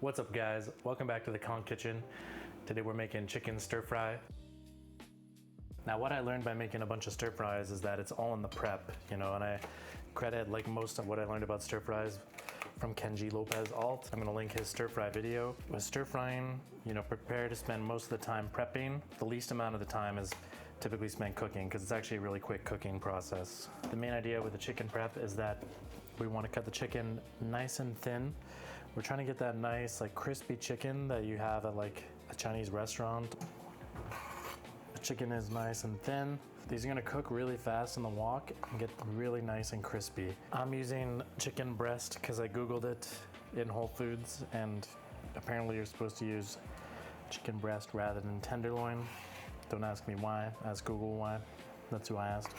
What's up guys? Welcome back to the Conk Kitchen. Today we're making chicken stir fry. Now what I learned by making a bunch of stir fries is that it's all in the prep, and I credit like most of what I learned about stir fries from Kenji Lopez Alt. I'm gonna link his stir fry video. With stir frying, prepare to spend most of the time prepping. The least amount of the time is typically spent cooking because it's actually a really quick cooking process. The main idea with the chicken prep is that we want to cut the chicken nice and thin. We're trying to get that nice like crispy chicken that you have at like a Chinese restaurant. The chicken is nice and thin. These are gonna cook really fast in the wok and get really nice and crispy. I'm using chicken breast because I Googled it in Whole Foods and apparently you're supposed to use chicken breast rather than tenderloin. Don't ask me why, ask Google why. That's who I asked.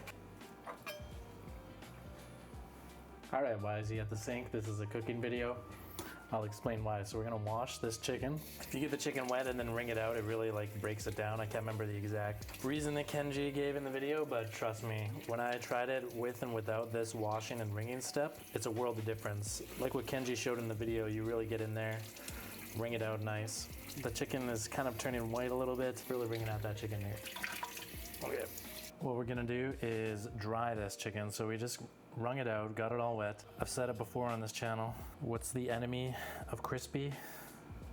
All right, why is he at the sink? This is a cooking video. I'll explain why. So we're gonna wash this chicken. If you get the chicken wet and then wring it out, it really like breaks it down. I can't remember the exact reason that Kenji gave in the video, but trust me, when I tried it with and without this washing and wringing step, it's a world of difference. Like what Kenji showed in the video, you really get in there, wring it out nice. The chicken is kind of turning white a little bit. Really wringing out that chicken here. Okay. What we're gonna do is dry this chicken. So we just wrung it out, got it all wet. I've said it before on this channel. What's the enemy of crispy?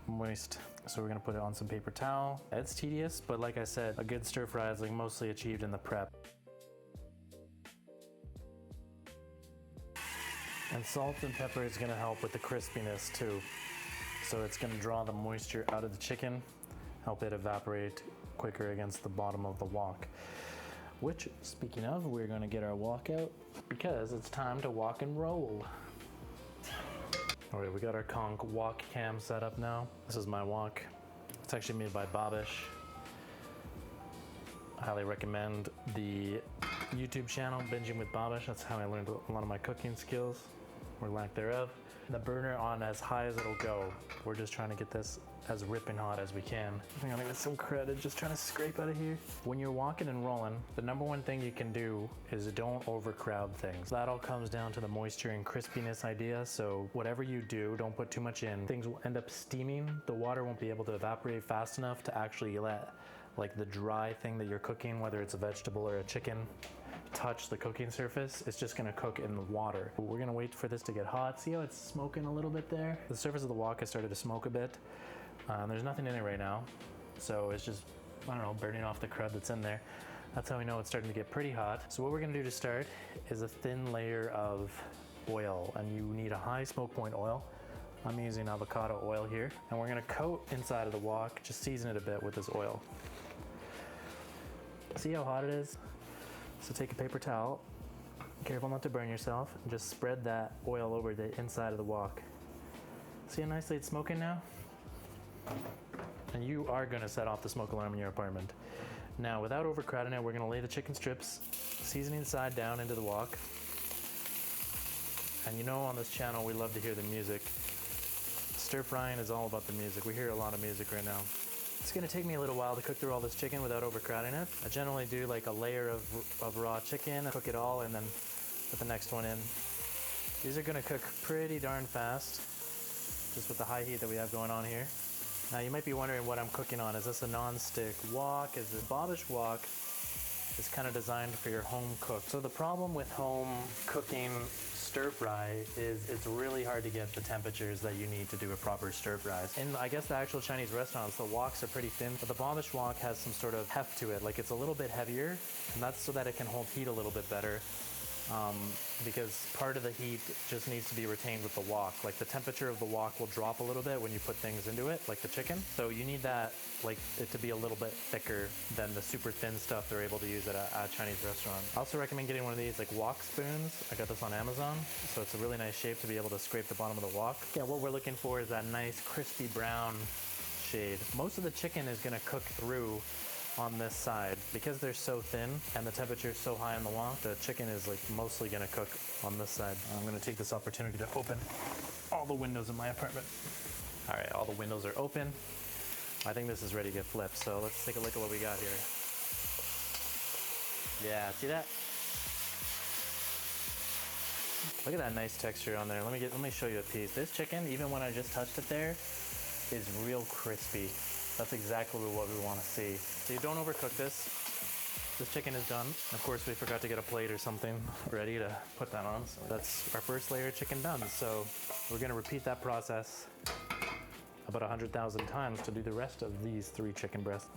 Moist. So we're gonna put it on some paper towel. It's tedious, but like I said, a good stir fry is like mostly achieved in the prep. And salt and pepper is gonna help with the crispiness too. So it's gonna draw the moisture out of the chicken, help it evaporate quicker against the bottom of the wok. Which, speaking of, we're gonna get our wok out because it's time to walk and roll. All right, we got our Conk wok cam set up now. This is my wok. It's actually made by Babish. I highly recommend the YouTube channel, Binging with Babish. That's how I learned a lot of my cooking skills, or lack thereof. The burner on as high as it'll go. We're just trying to get this as ripping hot as we can. I think I'm gonna get some credit just trying to scrape out of here. When you're walking and rolling, the number one thing you can do is don't overcrowd things. That all comes down to the moisture and crispiness idea. So whatever you do, don't put too much in. Things will end up steaming. The water won't be able to evaporate fast enough to actually let like the dry thing that you're cooking, whether it's a vegetable or a chicken, touch the cooking surface. It's just gonna cook in the water. We're gonna wait for this to get hot. See how it's smoking a little bit there? The surface of the wok has started to smoke a bit. There's nothing in it right now. So it's just, I don't know, burning off the crud that's in there. That's how we know it's starting to get pretty hot. So what we're gonna do to start is a thin layer of oil, and you need a high smoke point oil. I'm using avocado oil here. And we're gonna coat inside of the wok, just season it a bit with this oil. See how hot it is? So take a paper towel, careful not to burn yourself, and just spread that oil over the inside of the wok. See how nicely it's smoking now? And you are gonna set off the smoke alarm in your apartment. Now, without overcrowding it, we're gonna lay the chicken strips, seasoning side down into the wok. And on this channel, we love to hear the music. Stir frying is all about the music. We hear a lot of music right now. It's gonna take me a little while to cook through all this chicken without overcrowding it. I generally do like a layer of raw chicken, cook it all, and then put the next one in. These are gonna cook pretty darn fast, just with the high heat that we have going on here. Now you might be wondering what I'm cooking on. Is this a non-stick wok? Is it Babish wok? It's kind of designed for your home cook. So the problem with home cooking stir fry is it's really hard to get the temperatures that you need to do a proper stir fry. In I guess the actual Chinese restaurants, the woks are pretty thin, but the Babish wok has some sort of heft to it. Like it's a little bit heavier, and that's so that it can hold heat a little bit better. Because part of the heat just needs to be retained with the wok. Like the temperature of the wok will drop a little bit when you put things into it, like the chicken. So you need that, like it to be a little bit thicker than the super thin stuff they're able to use at a Chinese restaurant. I also recommend getting one of these like wok spoons. I got this on Amazon. So it's a really nice shape to be able to scrape the bottom of the wok. Yeah, what we're looking for is that nice crispy brown shade. Most of the chicken is gonna cook through on this side. Because they're so thin and the temperature is so high in the wok, the chicken is like mostly gonna cook on this side. I'm gonna take this opportunity to open all the windows in my apartment. All right, all the windows are open. I think this is ready to get flipped, so let's take a look at what we got here. Yeah, see that? Look at that nice texture on there. Let me show you a piece. This chicken, even when I just touched it there, is real crispy. That's exactly what we want to see. So you don't overcook this. This chicken is done. Of course, we forgot to get a plate or something ready to put that on. So that's our first layer of chicken done. So we're gonna repeat that process about 100,000 times to do the rest of these 3 chicken breasts.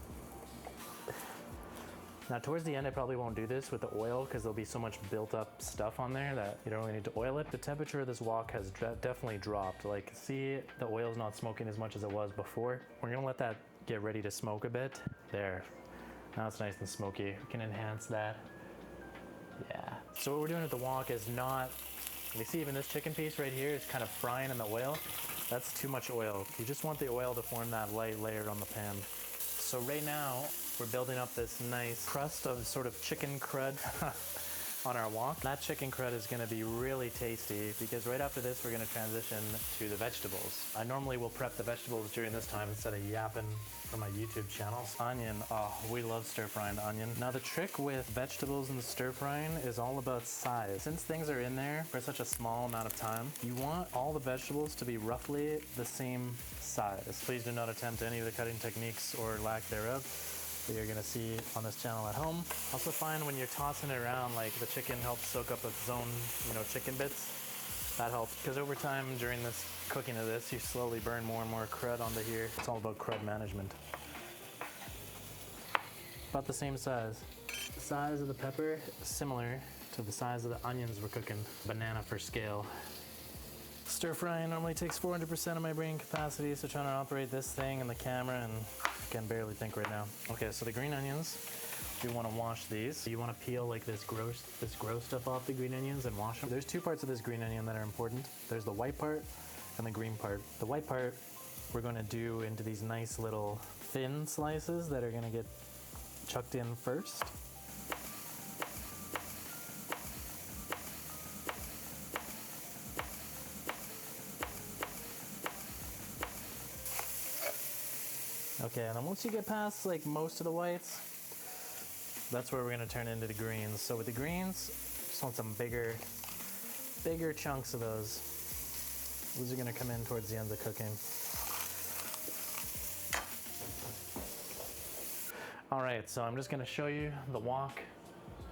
Now towards the end, I probably won't do this with the oil because there'll be so much built up stuff on there that you don't really need to oil it. The temperature of this wok has definitely dropped. Like, see, the oil's not smoking as much as it was before. We're gonna let that get ready to smoke a bit. There, now it's nice and smoky. We can enhance that. Yeah. So what we're doing at the wok is not, you see even this chicken piece right here is kind of frying in the oil. That's too much oil. You just want the oil to form that light layer on the pan. So right now, we're building up this nice crust of sort of chicken crud on our wok. That chicken crud is gonna be really tasty because right after this, we're gonna transition to the vegetables. I normally will prep the vegetables during this time instead of yapping for my YouTube channel. Onion, oh, we love stir frying onion. Now the trick with vegetables and stir frying is all about size. Since things are in there for such a small amount of time, you want all the vegetables to be roughly the same size. Please do not attempt any of the cutting techniques or lack thereof that you're gonna see on this channel at home. Also find when you're tossing it around, like the chicken helps soak up its own, chicken bits. That helps, because over time during this cooking of this, you slowly burn more and more crud onto here. It's all about crud management. About the same size. The size of the pepper, similar to the size of the onions we're cooking. Banana for scale. Stir frying normally takes 400% of my brain capacity, so trying to operate this thing and the camera, and I can barely think right now. Okay, so the green onions, we want to wash these. You want to peel like this gross stuff off the green onions and wash them. There's 2 parts of this green onion that are important. There's the white part and the green part. The white part we're going to do into these nice little thin slices that are going to get chucked in first. Okay, and then once you get past like most of the whites, that's where we're gonna turn into the greens. So with the greens, just want some bigger chunks of those. These are gonna come in towards the end of cooking. All right, so I'm just gonna show you the wok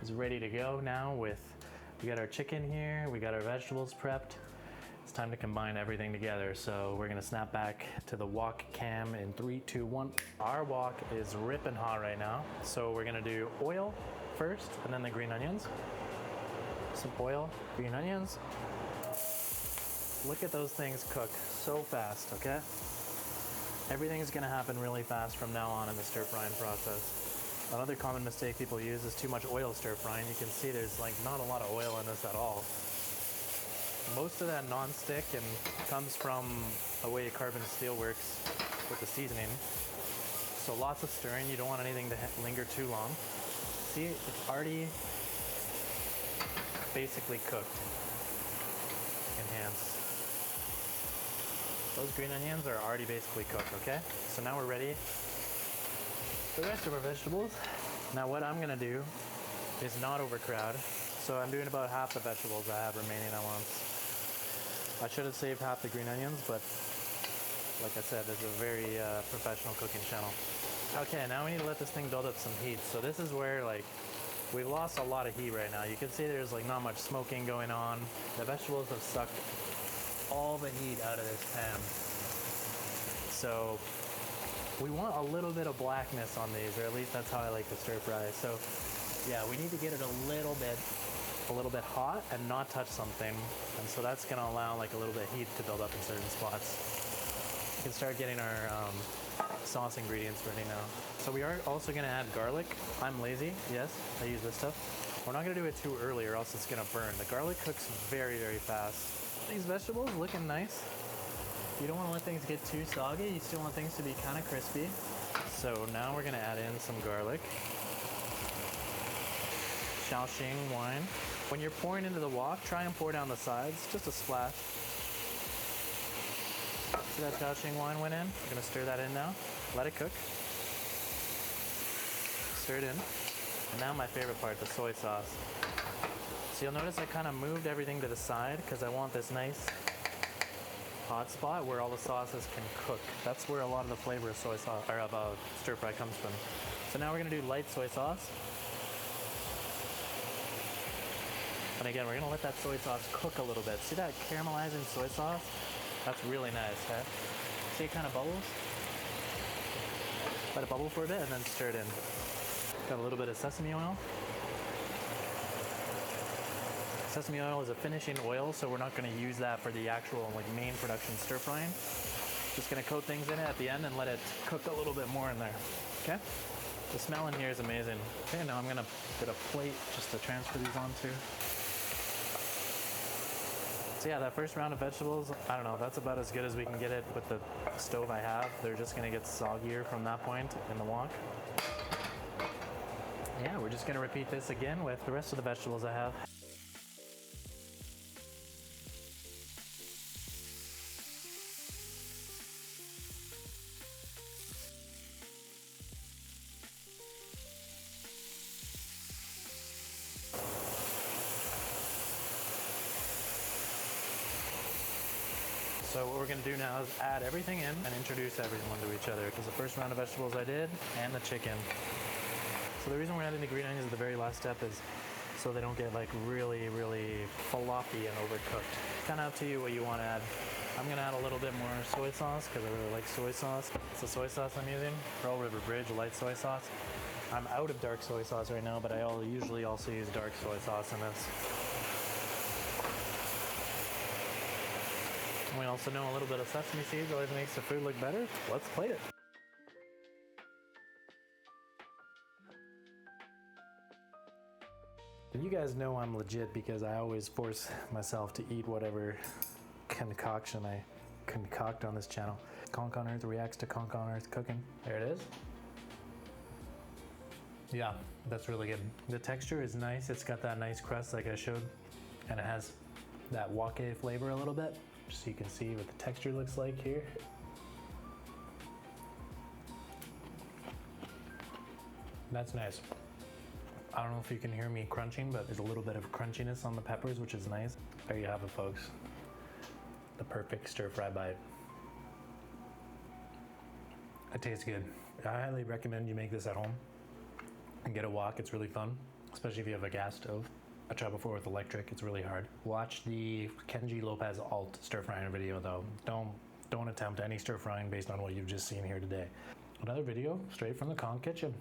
is ready to go now. We got our chicken here, we got our vegetables prepped. It's time to combine everything together. So we're gonna snap back to the wok cam in 3, 2, 1. Our wok is ripping hot right now. So we're gonna do oil first and then the green onions. Some oil, green onions. Look at those things cook so fast, okay? Everything's gonna happen really fast from now on in the stir frying process. Another common mistake people use is too much oil stir frying. You can see there's like not a lot of oil in this at all. Most of that non-stick and comes from the way carbon steel works with the seasoning. So lots of stirring. You don't want anything to linger too long. See, it's already basically cooked. Enhance. Those green onions are already basically cooked, okay? So now we're ready for the rest of our vegetables. Now what I'm gonna do is not overcrowd. So I'm doing about half the vegetables I have remaining at once. I should have saved half the green onions, but like I said, this is a very professional cooking channel. Okay, now we need to let this thing build up some heat. So this is where like we've lost a lot of heat right now. You can see there's like not much smoking going on. The vegetables have sucked all the heat out of this pan. So we want a little bit of blackness on these, or at least that's how I like to stir fry. So yeah, we need to get it a little bit hot and not touch something. And so that's gonna allow like a little bit of heat to build up in certain spots. We can start getting our sauce ingredients ready now. So we are also gonna add garlic. I'm lazy, yes, I use this stuff. We're not gonna do it too early or else it's gonna burn. The garlic cooks very, very fast. These vegetables looking nice. You don't wanna let things get too soggy. You still want things to be kind of crispy. So now we're gonna add in some garlic. Shaoxing wine. When you're pouring into the wok, try and pour down the sides, just a splash. See that Shaoxing wine went in? We're gonna stir that in now. Let it cook. Stir it in. And now my favorite part, the soy sauce. So you'll notice I kind of moved everything to the side because I want this nice hot spot where all the sauces can cook. That's where a lot of the flavor of soy sauce or of stir fry comes from. So now we're gonna do light soy sauce. And again, we're gonna let that soy sauce cook a little bit. See that caramelizing soy sauce? That's really nice, okay? See it kind of bubbles? Let it bubble for a bit and then stir it in. Got a little bit of sesame oil. Sesame oil is a finishing oil, so we're not gonna use that for the actual like main production stir frying. Just gonna coat things in it at the end and let it cook a little bit more in there, okay? The smell in here is amazing. Okay, now I'm gonna get a plate just to transfer these onto. So yeah, that first round of vegetables, I don't know, that's about as good as we can get it with the stove I have. They're just gonna get soggier from that point in the wok. Yeah, we're just gonna repeat this again with the rest of the vegetables I have. So what we're gonna do now is add everything in and introduce everyone to each other, because the first round of vegetables I did, and the chicken. So the reason we're adding the green onions at the very last step is so they don't get like really, really floppy and overcooked. Kind of up to you what you want to add. I'm gonna add a little bit more soy sauce because I really like soy sauce. It's the soy sauce I'm using, Pearl River Bridge light soy sauce. I'm out of dark soy sauce right now, but I usually also use dark soy sauce in this. We also know a little bit of sesame seeds always makes the food look better. Let's plate it. And you guys know I'm legit because I always force myself to eat whatever concoction I concoct on this channel. Conk on Earth reacts to Conk on Earth cooking. There it is. Yeah, that's really good. The texture is nice. It's got that nice crust like I showed, and it has that wok flavor a little bit. So you can see what the texture looks like here. That's nice. I don't know if you can hear me crunching, but there's a little bit of crunchiness on the peppers, which is nice. There you have it, folks. The perfect stir-fry bite. It tastes good. I highly recommend you make this at home and get a wok. It's really fun, especially if you have a gas stove. I tried before with electric, it's really hard. Watch the Kenji Lopez alt stir frying video though. Don't attempt any stir frying based on what you've just seen here today. Another video straight from the Conk Kitchen.